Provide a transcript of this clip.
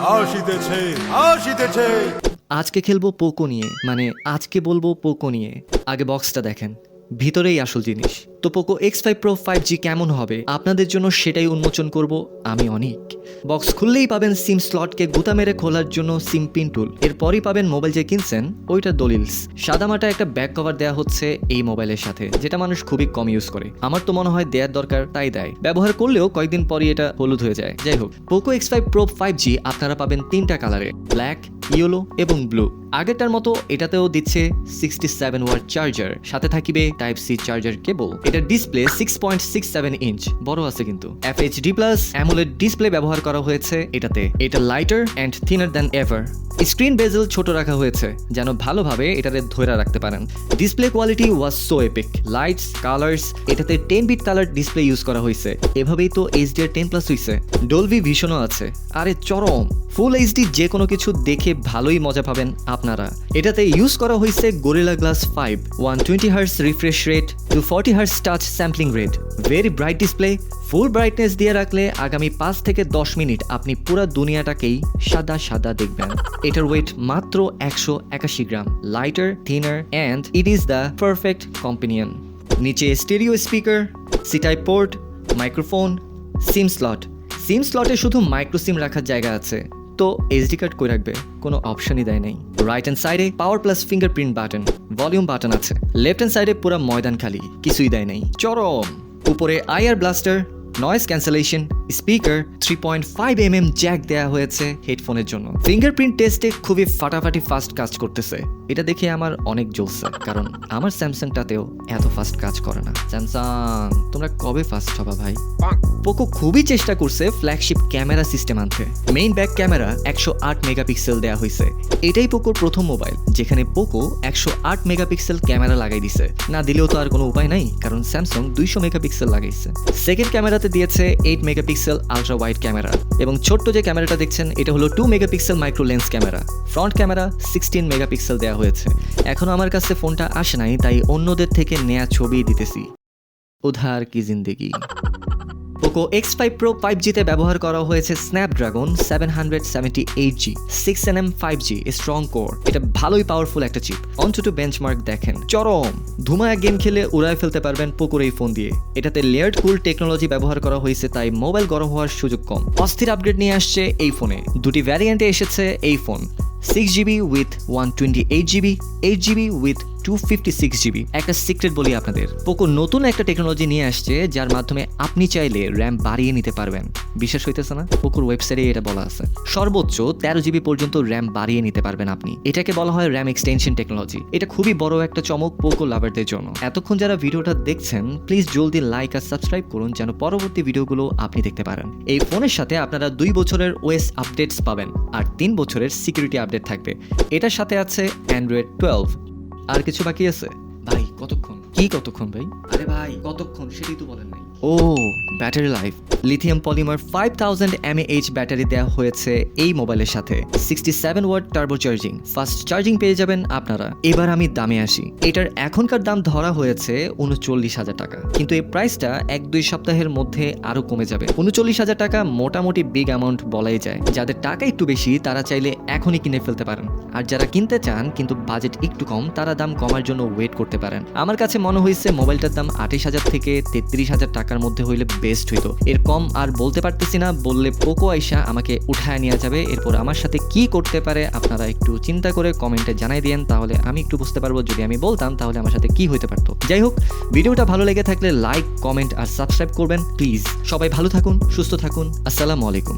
আসিতেছে আসিতেছে। আজকে খেলবো পোকো নিয়ে, মানে আজকে বলবো পোকো নিয়ে। আগে বক্সটা দেখেন, ভিতরেই আসল জিনিস। তো পোকো X5 Pro 5G কেমন হবে আপনাদের জন্য সেটাই উন্মোচন করব আমি অনেক। বক্স খুললেই পাবেন সিম স্লটকে গুতা মেরে খোলার জন্য সিম পিন টুল, এরপরই পাবেন মোবাইল যে কিনছেন ওইটা দলিলস। সাদামাটা একটা ব্যাক কভার দেওয়া হচ্ছে এই মোবাইলের সাথে, যেটা মানুষ খুবই কম ইউজ করে। আমার তো মনে হয় দেওয়ার দরকার, তাই দেয়। ব্যবহার করলেও কয়েকদিন পরই এটা হলুদ হয়ে যায়। যাই হোক, পোকো X5 Pro 5G আপনারা পাবেন তিনটা কালারে, ব্ল্যাক, ইয়েলো এবং ব্লু। আগেরটার মতো এটাতেও দিচ্ছে 67 ওয়াট চার্জার, সাথে থাকিবে টাইপ সি চার্জার কেবল। এটার ডিসপ্লে 6.67 ইঞ্চ, বড় আছে কিন্তু। FHD+ অ্যামোলেড ডিসপ্লে ব্যবহার করা হয়েছে এটাতে। এটা lighter and thinner than ever. Screen bezel ছোট রাখা হয়েছে যেন ভালোভাবে এটাতে ধরে রাখতে পারেন। Display quality was so epic. Lights, colours, এটাতে 10 বিট কালার ডিসপ্লে ইউজ করা হয়েছে। এভাবেই তো HDR10+ হয়েছে। ডলবি ভিশনও আছে। আরে চরম ফুল HD, যে কোনো কিছু দেখে ভালোই মজা পাবেন আপনারা। এটাতে ইউজ করা হয়েছে Gorilla glass 5, 120 hertz refresh rate, 240 hertz touch sampling rate, very bright display. Full brightness দিয়ে রাখলে আগামী 5 থেকে 10 মিনিট আপনি পুরো দুনিয়াটাকেই সাদা সাদা দেখবেন। এটার ওয়েট মাত্র 181 gram. Lighter, thinner and it is the perfect companion. নিচে stereo speaker, C type port, microphone, SIM slot. SIM স্লটে শুধু মাইক্রো সিম রাখার জায়গা আছে, তো SD কার্ড কই রাখবে, কোনো অপশনই দেয় নাই। রাইট হ্যান্ড সাইডে power plus fingerprint button, volume button আছে। লেফট হ্যান্ড সাইডে পুরো ময়দান খালি, কিছুই দেয় নাই। চরম। উপরে IR blaster, noise cancellation, speaker, 3.5mm Jack দেয়া হয়েছে হেডফোনের জন্য। ফিঙ্গারপ্রিন্ট টেস্টে খুবই ফাটাফাটি ফাস্ট কাজ করতেছে। এটা দেখে আমার অনেক জ্বলছে, কারণ আমার স্যামসাংটাতেও এত ফাস্ট কাজ করে না। স্যামসাং তোমরা কবে ফাস্ট হবা ভাই? পোকো খুবই চেষ্টা করছে ফ্ল্যাগশিপ ক্যামেরা সিস্টেম আনতে। মেইন ব্যাক ক্যামেরা 108 মেগাপিক্সেল দেয়া হয়েছে। এটাই পোকোর প্রথম মোবাইল যেখানে পোকো 108 মেগাপিক্সেল ক্যামেরা লাগাই দিছে। না দিলেও তো আর কোনো উপায় নাই, কারণ স্যামসাং 200 মেগাপিক্সেল লাগাইছে। সেকেন্ড ক্যামেরাতে দিয়েছে 8 মেগাপিক্সেল আলট্রা ওয়াইড ক্যামেরা, এবং ছোট্ট যে ক্যামেরাটা দেখছেন এটা হলো 2 megapixel micro lens camera. Front camera 16 megapixel দেওয়া হয়েছে। এখনো আমার কাছে ফোনটা আসে নাই, তাই অন্যদের থেকে নেয়া ছবি দিতেছি। উধার কি জিন্দেগি। পোকো X5 Pro 5G তে ব্যবহার করা হয়েছে Snapdragon 778G 6nm 5G strong core. এটা ভালোই পাওয়ারফুল একটা চিপ। অনটু বেঞ্চমার্ক দেখেন, চরম। ধুমায়া গেম খেলে উড়ায় ফেলতে পারবেন পোকোর এই ফোন দিয়ে। এটাতে লেয়ার্ড কুল টেকনোলজি ব্যবহার করা হয়েছে, তাই মোবাইল গরম হওয়ার সুযোগ কম। অস্থির আপডেট নিয়ে আসছে এই ফোনে। দুটি ভ্যারিয়েন্টে এসেছে এই phone, 6GB with 128GB, 8GB with 256GB। একটা সিক্রেট বলি আপনাদের, পোকো নতুন একটা টেকনোলজি নিয়ে আসছে যার মাধ্যমে আপনি চাইলে র্যাম বাড়িয়ে নিতে পারবেন। বিশ্বাস হইতেছে না? পোকোর ওয়েবসাইটে এটা বলা আছে। সর্বোচ্চ 13GB পর্যন্ত র্যাম বাড়িয়ে নিতে পারবেন আপনি। এটাকে বলা হয় র্যাম এক্সটেনশন টেকনোলজি। এটা খুবই বড় একটা চমক পোকো লাভারদের জন্য। এতক্ষণ যারা ভিডিওটা দেখছেন প্লিজ জলদি লাইক আর সাবস্ক্রাইব করুন যেন পরবর্তী ভিডিওগুলো আপনি দেখতে পারেন। এই ফোনের সাথে আপনারা 2 বছরের OS আপডেটস পাবেন আর 3 বছরের সিকিউরিটি আপডেট থাকবে। এটার সাথে আছে Android 12। আর কিছু বাকি আছে ভাই? কতক্ষণ? কি কতক্ষণ ভাই? আরে ভাই কতক্ষণ সেটাই তো বলেন নাই। ও battery life, lithium polymer 5000 mAh battery দেওয়া হয়েছে এই মোবাইলের সাথে। 67 watt turbo charging, fast charging পেয়ে যাবেন আপনারা। এবার আমি দামে আসি। এটার এখনকার দাম ধরা হয়েছে 39,000 টাকা, কিন্তু এই প্রাইসটা 1-2 সপ্তাহের মধ্যে আরো কমে যাবে। 39,000 টাকা মোটামুটি বিগ অ্যামাউন্ট বলাই যায়। যাদের টাকা একটু বেশি তারা চাইলে এখনই কিনে ফেলতে পারেন, আর যারা কিনতে চান কিন্তু বাজেট একটু কম তারা দাম কমার জন্য ওয়েট করতে পারেন। আমার কাছে মনে হয়েছে মোবাইলটার দাম 28,000 থেকে 33,000 টাকার মধ্যে হইলে বেস্ট হইতো। এর কম আর বলতে পারতেছি না, বললে পোকো আইসা আমাকে উঠায় নিয়ে যাবে। এরপর আমার সাথে কি করতে পারে আপনারা একটু চিন্তা করে কমেন্টে জানাই দিয়েন, তাহলে আমি একটু বুঝতে পারবো। যদি আমি বলতাম তাহলে আমার সাথে কি হইতে পারতো। যাই হোক, ভিডিওটা ভালো লেগে থাকলে লাইক, কমেন্ট আর সাবস্ক্রাইব করবেন প্লিজ। সবাই ভালো থাকুন, সুস্থ থাকুন। আসসালামু আলাইকুম।